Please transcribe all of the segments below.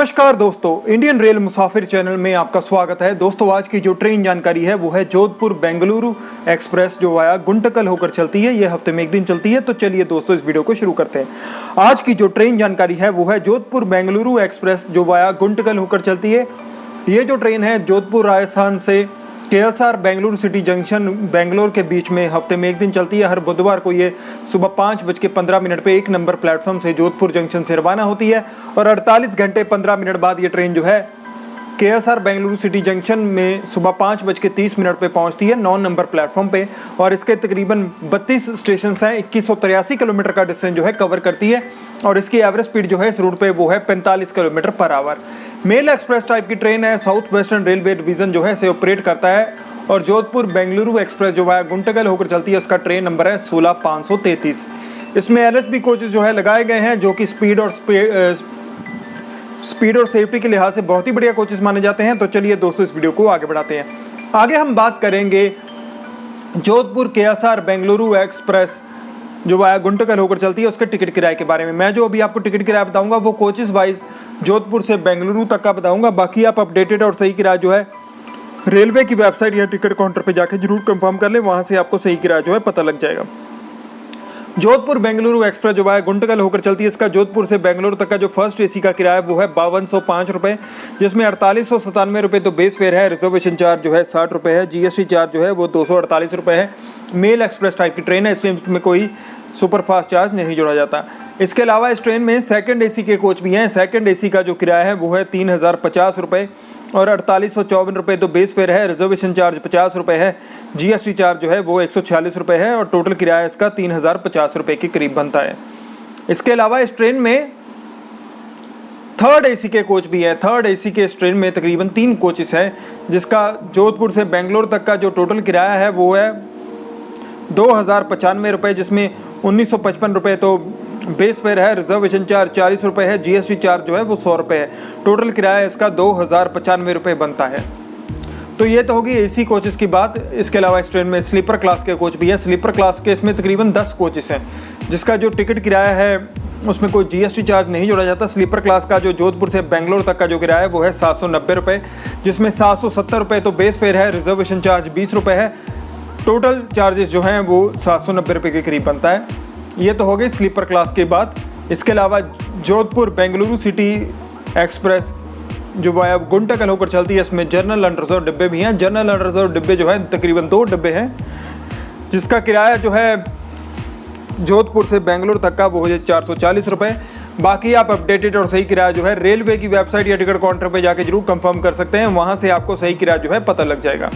नमस्कार दोस्तों, Indian rail मुसाफिर channel में आपका स्वागत है। दोस्तों, आज की जो ट्रेन जानकारी है वो है जोधपुर बेंगलुरु एक्सप्रेस जो वाया गुंटकल होकर चलती है। ये हफ्ते में एक दिन चलती है। तो चलिए दोस्तों, इस वीडियो को शुरू करते हैं। आज की जो ट्रेन जानकारी है वो है जोधपुर बेंगलुरु एक्सप्रेस जो वाया गुंटकल होकर चलती है। ये जो ट्रेन है जोधपुर राजस्थान से KSR Bengaluru city junction Bangalore के बीच में हफ्ते में एक दिन चलती है। हर बुधवार को ये सुबह 5:15 पे 1 नंबर प्लेटफॉर्म से जोधपुर जंक्शन से रवाना होती है और 48 घंटे 15 मिनट बाद ये ट्रेन जो है KSR बेंगलुरु सिटी जंक्शन में सुबह 5:30 पे पहुंचती है 9 नंबर प्लेटफॉर्म पे। और इसके तकरीबन 32 स्टेशन हैं। 2183 किलोमीटर का डिस्टेंस जो है कवर करती है और इसकी एवरेज स्पीड जो है इस रूट पे वो है 45 kilometre per hour. Mail express type की ट्रेन है। साउथ वेस्टर्न रेलवे डिवीजन जो है इसे ऑपरेट करता है और जोधपुर बेंगलुरु एक्सप्रेस जो है गुंटकल होकर चलती है। उसका ट्रेन नंबर है 16533। इसमें LHB कोचेज जो है लगाए गए हैं जो कि स्पीड और सेफ्टी के लिहाज से बहुत ही बढ़िया कोचेस माने जाते हैं। तो चलिए दोस्तों, इस वीडियो को आगे बढ़ाते हैं। आगे हम बात करेंगे जोधपुर KSR बेंगलुरु एक्सप्रेस जो वाया गुंटकल होकर चलती है उसके टिकट किराए के बारे में। मैं जो अभी आपको टिकट किराया बताऊंगा वो कोचेस वाइज जोधपुर से बेंगलुरु तक का बताऊंगा। बाकी आप अपडेटेड और सही किराया जो है रेलवे की वेबसाइट या टिकट काउंटर पे जाके जरूर कंफर्म कर लें, वहां से आपको सही किराया जो है पता लग जाएगा। जोधपुर बेंगलुरु एक्सप्रेस जो है गुंटकल होकर चलती है। इसका जोधपुर से बेंगलुरु तक का जो फर्स्ट AC का किराया वो है 5205 रुपये, जिसमें 4897 रुपये तो बेस फेयर है। रिजर्वेशन चार्ज जो है 60 रुपये है। GST चार्ज जो है वो 248 रुपये है। मेल एक्सप्रेस टाइप की ट्रेन है, इसलिए इसमें कोई सुपरफास्ट चार्ज नहीं जोड़ा जाता। इसके अलावा इस ट्रेन में सेकंड AC के कोच भी हैं। सेकंड AC का जो किराया है वो है 3050 रुपये और 4854 रुपये तो बेस फेयर है। रिजर्वेशन चार्ज 50 रुपये है। GST चार्ज जो है वो 146 रुपये है और टोटल किराया इसका 3050 रुपये के करीब बनता है। इसके अलावा इस ट्रेन में थर्ड AC के कोच भी हैं। थर्ड AC के इस ट्रेन में तकरीबन 3 कोचेस हैं, जिसका जोधपुर से बेंगलोर तक का जो टोटल किराया है वो है 2095 रुपये, जिसमें 1955 रुपये तो बेस फेयर है। रिजर्वेशन चार्ज 40 रुपये है। GST चार्ज जो है वो 100 रुपये है। टोटल किराया इसका 2095 रुपये बनता है। तो ये तो होगी AC कोचेस की बात। इसके अलावा इस ट्रेन में स्लीपर क्लास के कोच भी हैं। स्लीपर क्लास के इसमें तकरीबन 10 कोचेस हैं, जिसका जो टिकट किराया है उसमें कोई GST चार्ज नहीं जोड़ा जाता। स्लीपर क्लास का जो जोधपुर से बेंगलोर तक का जो किराया है वो है 790 रुपये, जिसमें 770 रुपये तो बेस फेयर है। रिजर्वेशन चार्ज 20 रुपये है। टोटल चार्जेस जो हैं वो 790 रुपये के करीब बनता है। ये तो हो गई स्लीपर क्लास की बात। इसके अलावा जोधपुर बेंगलुरु सिटी एक्सप्रेस जो वाया गुंटकल होकर चलती है, इसमें जनरल अनरिजर्व डिब्बे भी हैं। जनरल अनरिजर्व डिब्बे जो है तकरीबन 2 डिब्बे हैं, जिसका किराया जो है जोधपुर से बेंगलुरु तक का वो है 440 रुपये। बाकी आप अपडेटेड और सही किराया जो है रेलवे की वेबसाइट या टिकट काउंटर पर जाके जरूर कंफर्म कर सकते हैं, वहाँ से आपको सही किराया जो है पता लग जाएगा।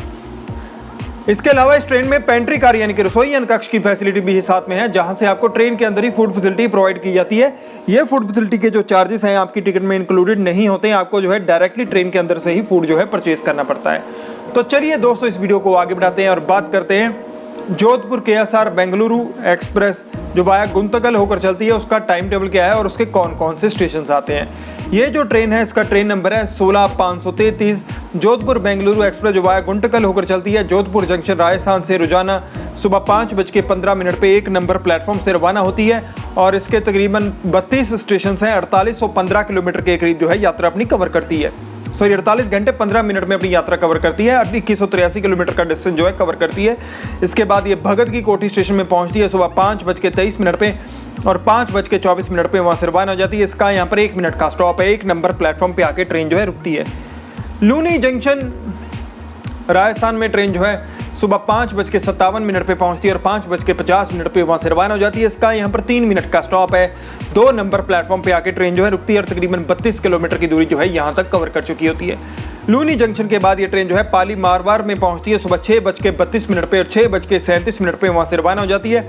इसके अलावा इस ट्रेन में पेंट्री कार यानी कि रसोई कक्ष की फैसिलिटी भी साथ में है, जहां से आपको ट्रेन के अंदर ही फूड फैसिलिटी प्रोवाइड की जाती है। ये फूड फैसिलिटी के जो चार्जेस हैं आपकी टिकट में इंक्लूडेड नहीं होते हैं। आपको जो है डायरेक्टली ट्रेन के अंदर से ही फूड जो है परचेज करना पड़ता है। तो चलिए दोस्तों, इस वीडियो को आगे बढ़ाते हैं और बात करते हैं जोधपुर KSR बेंगलुरु एक्सप्रेस जो वाया गुंतकल होकर चलती है उसका टाइम टेबल क्या है और उसके कौन कौन से स्टेशन आते हैं। ये जो ट्रेन है इसका ट्रेन नंबर है 16533। जोधपुर बेंगलुरु एक्सप्रेस जो वाया गुंटकल होकर चलती है जोधपुर जंक्शन राजस्थान से रोजाना सुबह 5:15 पे 1 नंबर प्लेटफॉर्म से रवाना होती है और इसके तकरीबन 32 स्टेशन हैं। 4815 किलोमीटर के करीब जो है यात्रा अपनी कवर करती है। 48 घंटे 15 मिनट में अपनी यात्रा कवर करती है। 2183 किलोमीटर का डिस्टेंस जो है कवर करती है। इसके बाद ये भगत की कोठी स्टेशन में पहुंचती है सुबह 5:23 पे और 5:24 पे वहाँ से रवाना हो जाती है। इसका यहाँ पर 1 मिनट का स्टॉप है। 1 नंबर प्लेटफॉर्म पे आके ट्रेन जो है रुकती है। लूनी जंक्शन राजस्थान में ट्रेन जो है सुबह 5:57 पे पहुंचती है और 5:50 पे वहाँ से रवाना हो जाती है। इसका यहाँ पर 3 मिनट का स्टॉप है। 2 नंबर प्लेटफॉर्म पे आके ट्रेन जो है रुकती है और तकरीबन 32 किलोमीटर की दूरी जो है यहाँ तक कवर कर चुकी होती है। लूनी जंक्शन के बाद ये ट्रेन जो है पाली मारवाड़ में पहुंचती है सुबह 6:32 पे और 6:37 पे वहाँ से रवाना हो जाती है।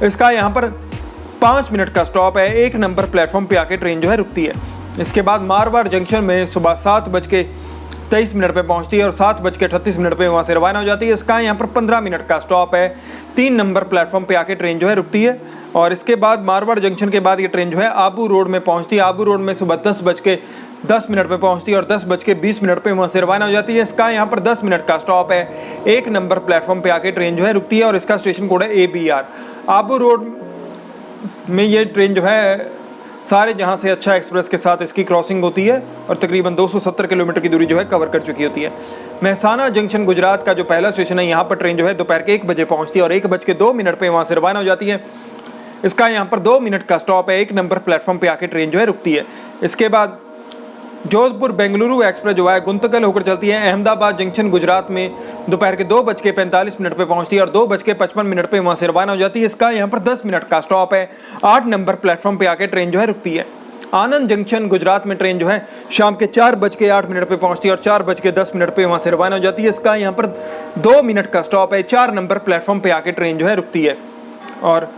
इसका यहाँ पर 5 मिनट का स्टॉप है। 1 नंबर प्लेटफॉर्म पे आके ट्रेन जो है रुकती है। इसके बाद मारवाड़ जंक्शन में सुबह 7:23 पे पहुंचती है और 7:38 पे वहाँ से रवाना हो जाती है। इसका यहाँ पर 15 मिनट का स्टॉप है। 3 नंबर प्लेटफॉर्म पे आके ट्रेन जो है रुकती है और इसके बाद मारवाड़ जंक्शन के बाद ये ट्रेन जो है आबू रोड में पहुंचती है। आबू रोड में सुबह 10:10 पे पहुंचती है और 10:20 पे वहाँ से रवाना हो जाती है। इसका यहाँ पर 10 मिनट का स्टॉप है। 1 नंबर प्लेटफॉर्म पे आके ट्रेन जो है रुकती है और इसका स्टेशन कोड है ABR। आबू रोड में ये ट्रेन जो है सारे जहां से अच्छा एक्सप्रेस के साथ इसकी क्रॉसिंग होती है और तकरीबन 270 किलोमीटर की दूरी जो है कवर कर चुकी होती है। मेहसाना जंक्शन गुजरात का जो पहला स्टेशन है, यहाँ पर ट्रेन जो है दोपहर के 1 बजे पहुँचती है और 1:02 पे वहाँ से रवाना हो जाती है। इसका यहाँ पर 2 मिनट का स्टॉप है, 1 नंबर प्लेटफॉर्म पे आके ट्रेन जो है रुकती है। इसके बाद जोधपुर बेंगलुरु एक्सप्रेस जो है गुंतकल होकर चलती है। अहमदाबाद जंक्शन गुजरात में दोपहर के 2:45 पे पहुंचती है और 2:55 पे वहां से रवाना हो जाती है। इसका यहां पर 10 मिनट का स्टॉप है, 8 नंबर प्लेटफॉर्म पे आके ट्रेन जो है रुकती है। आनंद जंक्शन गुजरात में ट्रेन जो है शाम के 4:08 पे पहुंचती है और 4:10 पे वहां से रवाना हो जाती है। इसका यहाँ पर 2 मिनट का स्टॉप है, 4 नंबर प्लेटफॉर्म पे आके ट्रेन जो है रुकती है और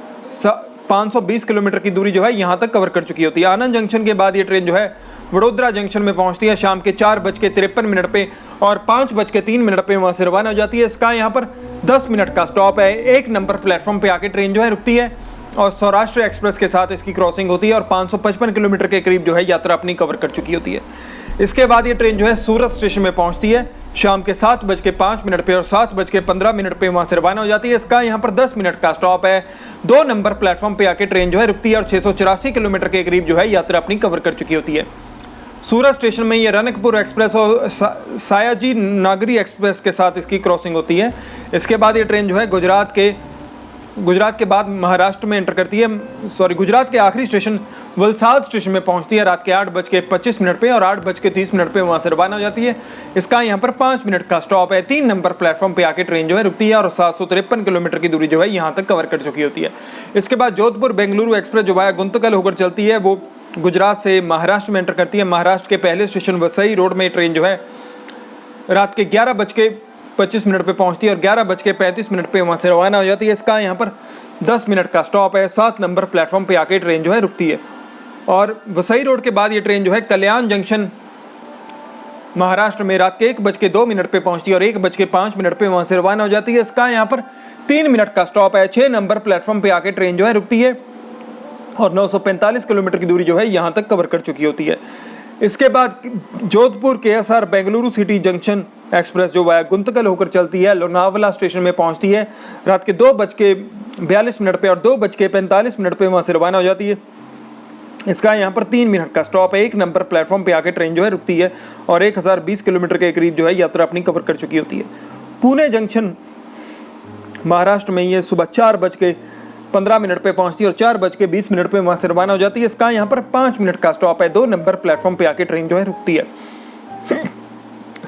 520 किलोमीटर की दूरी जो है यहाँ तक कवर कर चुकी होती है। आनंद जंक्शन के बाद ये ट्रेन जो है वडोदरा जंक्शन में पहुंचती है शाम के 4:53 पे और 5:03 पे वहां से रवाना हो जाती है। इसका यहाँ पर 10 मिनट का स्टॉप है, 1 नंबर प्लेटफॉर्म पे आके ट्रेन जो है रुकती है और सौराष्ट्र एक्सप्रेस के साथ इसकी क्रॉसिंग होती है और 555 किलोमीटर के करीब जो है यात्रा अपनी कवर कर चुकी होती है। इसके बाद ये ट्रेन जो है सूरत स्टेशन में पहुंचती है शाम के 7:05 पे और 7:15 पे वहां से रवाना हो जाती है। इसका यहाँ पर 10 मिनट का स्टॉप है, 2 नंबर प्लेटफॉर्म पे आके ट्रेन जो है रुकती है और 684 किलोमीटर के करीब जो है यात्रा अपनी कवर कर चुकी होती है। सूरत स्टेशन में ये रनकपुर एक्सप्रेस और सायाजी नागरी एक्सप्रेस के साथ इसकी क्रॉसिंग होती है। इसके बाद ये ट्रेन जो है गुजरात के बाद महाराष्ट्र में एंटर करती है। गुजरात के आखिरी स्टेशन वलसाड स्टेशन में पहुंचती है रात के 8:25 पे और 8:30 पे वहां से रवाना हो जाती है। इसका यहाँ पर 5 मिनट का स्टॉप है, 3 नंबर प्लेटफॉर्म पे आके ट्रेन जो है रुकती है और 753 किलोमीटर की दूरी जो है यहाँ तक कवर कर चुकी होती है। इसके बाद जोधपुर बेंगलुरु एक्सप्रेस जो है गुंतकल होकर चलती है, वो गुजरात से महाराष्ट्र में एंटर करती है। महाराष्ट्र के पहले स्टेशन वसई रोड में ट्रेन जो है रात के 11:25 पे पहुंचती है और 11:35 पे वहां से रवाना हो जाती है। इसका यहाँ पर 10 मिनट का स्टॉप है, 7 नंबर प्लेटफॉर्म पे आके ट्रेन जो है रुकती है और वसई रोड के बाद ये ट्रेन जो है कल्याण जंक्शन महाराष्ट्र में रात के 1:02 पे पहुंचती है और 1:05 पे वहां से रवाना हो जाती है। इसका यहाँ पर 3 मिनट का स्टॉप है, 6 नंबर प्लेटफॉर्म पे आके ट्रेन जो है रुकती है और 945 किलोमीटर की दूरी जो है यहाँ तक कवर कर चुकी होती है। इसके बाद Jodhpur KSR Bengaluru city junction express जो है गुंतकल होकर चलती है, लोनावला स्टेशन में पहुंचती है रात के 2:42 पे और 2:45 पे वहाँ से रवाना हो जाती है। इसका यहाँ पर 3 मिनट का स्टॉप है, 1 नंबर प्लेटफॉर्म पे आके ट्रेन जो है रुकती है और 1020 किलोमीटर के करीब जो है यात्रा अपनी कवर कर चुकी होती है। पुणे जंक्शन महाराष्ट्र में ये सुबह 4:15 पे पहुंचती है और 4:20 पे वहां से रवाना हो जाती है। इसका यहाँ पर 5 मिनट का स्टॉप है, 2 नंबर प्लेटफॉर्म पे आके ट्रेन जो है रुकती है।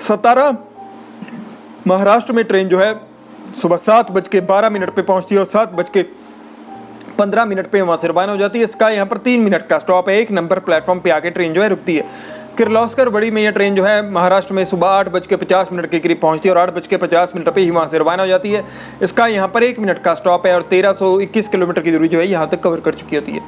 सतारा महाराष्ट्र में ट्रेन जो है सुबह 7:12 पे पहुंचती है और 7:15 पे वहां से रवाना हो जाती है। इसका यहाँ पर 3 मिनट का स्टॉप है, 1 नंबर प्लेटफॉर्म पे आके ट्रेन जो है रुकती है। किर्लोस्कर बड़ी में यह ट्रेन जो है महाराष्ट्र में सुबह 8:50 के करीब पहुंचती है और 8:50 पे ही वहाँ से रवाना हो जाती है। इसका यहाँ पर 1 मिनट का स्टॉप है और 1321 किलोमीटर की दूरी जो है यहाँ तक कवर कर चुकी होती है।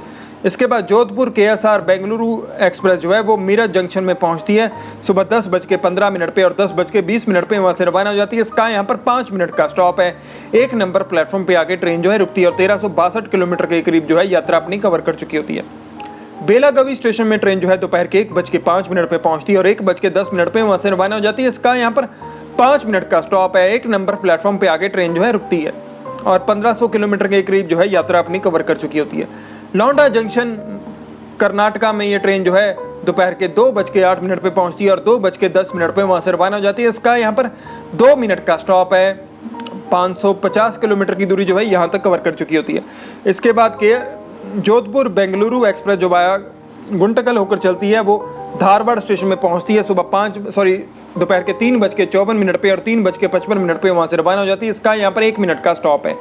इसके बाद जोधपुर KSR बेंगलुरु एक्सप्रेस जो है वो मीरठ जंक्शन में पहुंचती है सुबह 10:15 पे और 10:20 पे वहाँ से रवाना हो जाती है। इसका यहाँ पर 5 मिनट का स्टॉप है, 1 नंबर प्लेटफॉर्म पे आके ट्रेन जो है रुकती है और 1362 किलोमीटर के करीब जो है यात्रा अपनी कवर कर चुकी होती है। बेलागवी स्टेशन में ट्रेन जो है दोपहर के 1:05 पे पहुंचती है और 1:10 पे वहाँ से रवाना हो जाती है। इसका यहाँ पर 5 मिनट का स्टॉप है, 1 नंबर प्लेटफॉर्म पे आगे ट्रेन जो है रुकती है और 1500 किलोमीटर के करीब जो है यात्रा अपनी कवर कर चुकी होती है। लौंडा जंक्शन कर्नाटका में ये ट्रेन जो है दोपहर के 2:08 पे पहुंचती है और 2:10 पे वहाँ से रवाना हो जाती है। इसका यहाँ पर 2 मिनट का स्टॉप है, 550 किलोमीटर की दूरी जो है यहाँ तक कवर कर चुकी होती है। इसके बाद के जोधपुर बेंगलुरु एक्सप्रेस जो वाया गुंटकल होकर चलती है वो धारवाड़ स्टेशन में पहुंचती है सुबह दोपहर के 3:54 पे और 3:55 पे वहाँ से रवाना हो जाती है। इसका यहाँ पर 1 मिनट का स्टॉप है।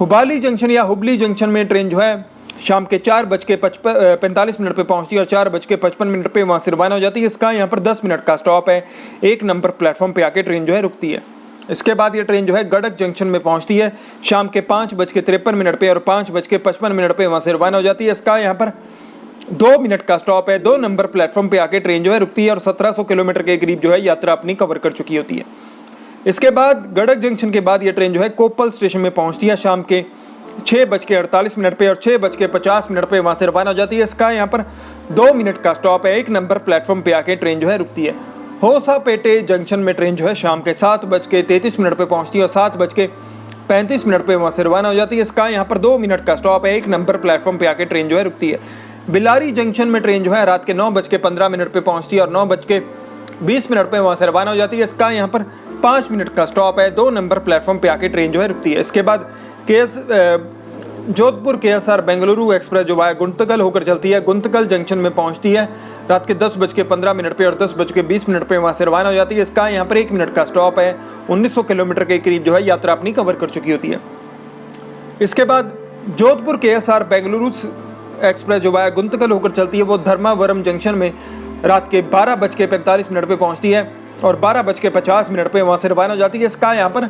हुबाली जंक्शन या हुबली जंक्शन में ट्रेन जो है शाम के 4:45 पे पहुंचती है और 4:55 पे वहाँ से रवाना हो जाती है। इसका यहाँ पर 10 मिनट का स्टॉप है, 1 नंबर प्लेटफॉर्म पे आके ट्रेन जो है रुकती है। इसके बाद ये ट्रेन जो है गड़क जंक्शन में पहुंचती है शाम के 5:53 पे और 5:55 पे वहाँ से रवाना हो जाती है। इसका यहाँ पर 2 मिनट का स्टॉप है, 2 नंबर प्लेटफॉर्म पे आके ट्रेन जो है रुकती है और 1700 किलोमीटर के करीब जो है यात्रा अपनी कवर कर चुकी होती है। इसके बाद गड़क जंक्शन के बाद ये ट्रेन जो है कोप्पल स्टेशन में पहुंचती है शाम के 6:48 पे और 6:50 पे वहाँ से रवाना हो जाती है। इसका यहाँ पर 2 मिनट का स्टॉप है, 1 नंबर प्लेटफॉर्म पे आके ट्रेन जो है रुकती है। होसापेटे जंक्शन में ट्रेन जो है शाम के 7:33 पे पहुंचती है और 7:35 पे वहाँ से रवाना हो जाती है। इसका यहाँ पर 2 मिनट का स्टॉप है, 1 नंबर प्लेटफॉर्म पे आके ट्रेन जो है रुकती है। बिलारी जंक्शन में ट्रेन जो है रात के 9:15 पे पहुंचती है और 9:20 पे वहां से रवाना हो जाती है। इसका यहाँ पर 5 मिनट का स्टॉप है, 2 नंबर प्लेटफॉर्म पे आके ट्रेन जो है रुकती है। इसके बाद जोधपुर KSR बेंगलुरु एक्सप्रेस जो है गुंतकल होकर चलती है, गुंतकल जंक्शन में पहुंचती है रात के 10:15 पे और 10:20 पे वहां से रवाना हो जाती है। इसका यहाँ पर 1 मिनट का स्टॉप है। 1900 किलोमीटर के करीब जो है यात्रा अपनी कवर कर चुकी होती है। इसके बाद जोधपुर KSR बेंगलुरु एक्सप्रेस जो है गुंतकल होकर चलती है, वो धर्मावरम जंक्शन में रात के 12:45 पे पहुंचती है और 12:50 पे वहां से रवाना हो जाती है। इसका यहाँ पर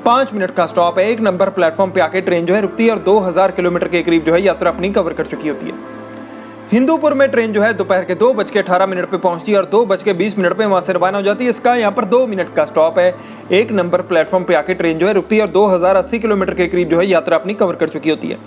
5 मिनट का स्टॉप है। 1 नंबर प्लेटफॉर्म पे आके ट्रेन जो है रुकती है और 2000 किलोमीटर के करीब जो है यात्रा अपनी कवर कर चुकी होती है। हिंदूपुर में ट्रेन जो है दोपहर के 2:18 पे पहुंचती है और 2:20 पे वहां से रवाना हो जाती है। इसका यहाँ पर 2 मिनट का स्टॉप है। 1 नंबर प्लेटफॉर्म पे आके ट्रेन जो है रुकती है और 2080 किलोमीटर के करीब जो है यात्रा अपनी कवर कर चुकी होती है।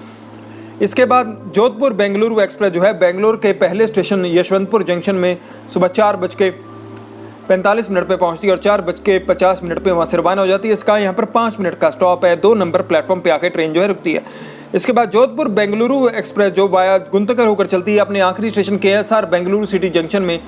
इसके बाद जोधपुर बेंगलुरु एक्सप्रेस जो है बेंगलोर के पहले स्टेशन यशवंतपुर जंक्शन में सुबह 4:45 पे पहुंचती है और 4:50 पे वहां से रवाना हो जाती है। इसका यहाँ पर 5 मिनट का स्टॉप है। 2 नंबर प्लेटफॉर्म पे आके ट्रेन जो है रुकती है। इसके बाद जोधपुर बेंगलुरु एक्सप्रेस जो वाया गुंतकल होकर चलती है, अपने आखिरी station KSR Bengaluru city junction में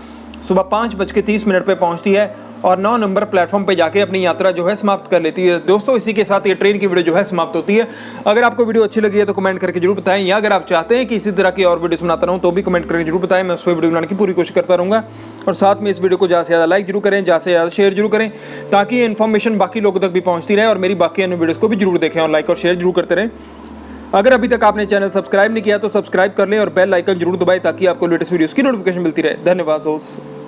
सुबह 5:30 पे पहुंचती है और 9 नंबर प्लेटफॉर्म पे जाके अपनी यात्रा जो है समाप्त कर लेती है। दोस्तों, इसी के साथ ये ट्रेन की वीडियो जो है समाप्त होती है। अगर आपको वीडियो अच्छी लगी है तो कमेंट करके जरूर बताएं, या अगर आप चाहते हैं कि इसी तरह की और वीडियो बनाता रहूं तो भी कमेंट करके जरूर बताएं। मैं उस पर वीडियो बनाने की पूरी कोशिश करता रहूँगा। और साथ में इस वीडियो को ज़्यादा से ज़्यादा लाइक जरूर करें, ज़्यादा से ज़्यादा शेयर जरूर करें, ताकि ये इन्फॉर्मेशन बाकी लोगों तक भी पहुँचती रहे और मेरी बाकी अन्य वीडियोज़ को भी जरूर देखें और लाइक और शेयर जरूर करते रहें। अगर अभी तक आपने चैनल सब्सक्राइब नहीं किया तो सब्सक्राइब कर लें और बेल आइकन जरूर दबाएं ताकि आपको लेटेस्ट वीडियोज़ की नोटिफिकेशन मिलती रहे। धन्यवाद दोस्तों।